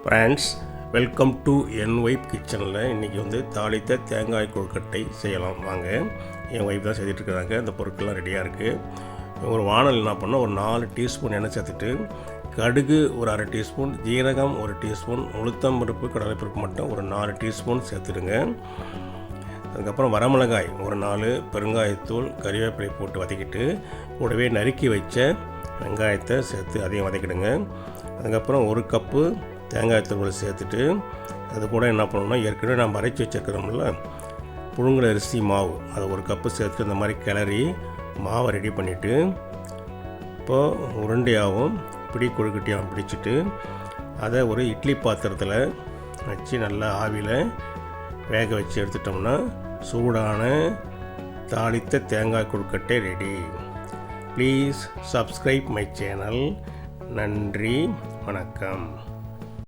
Friends, welcome to N wife கிச்சனில். இன்றைக்கி தாளித்த தேங்காய் கொழுக்கட்டை செய்யலாம் வாங்க. என் ஒய்ஃப் தான் செய்துட்ருக்குறாங்க. அந்த பொருட்கள்லாம் ரெடியாக இருக்குது. ஒரு வானல் என்ன பண்ணோம், ஒரு 4 டீஸ்பூன் எண்ணெய் சேர்த்துட்டு கடுகு ஒரு 1/2 டீஸ்பூன், ஜீரகம் 1 டீஸ்பூன், உளுத்தம்பருப்பு கடலைப்பருப்பு மட்டும் ஒரு 4 டீஸ்பூன் சேர்த்துடுங்க. அதுக்கப்புறம் வரமிளகாய் ஒரு 4, பெருங்காயத்தூள், கறிவேப்பிலை போட்டு வதக்கிட்டு கூடவே நறுக்கி வச்ச வெங்காயத்தை சேர்த்து அதையும் வதக்கிடுங்க. அதுக்கப்புறம் 1 கப்பு தேங்காய் துருவல் சேர்த்துட்டு அது கூட என்ன பண்ணணும்னா, ஏற்கனவே நம்ம அரைச்சி வச்சுருக்கிறோம்ல புழுங்கல் அரிசி மாவு, அதை 1 கப்பு சேர்த்து இந்த மாதிரி கிளறி மாவை ரெடி பண்ணிவிட்டு இப்போது உருண்டையாகவும் பிடி கொழுக்கட்டையாகவும் பிடிச்சிட்டு அதை ஒரு இட்லி பாத்திரத்தில் வச்சு நல்லா ஆவியில் வேக வச்சு எடுத்துட்டோம்னா சூடான தாளித்த தேங்காய் கொழுக்கட்டை ready. Please subscribe my channel. நன்றி, வணக்கம்.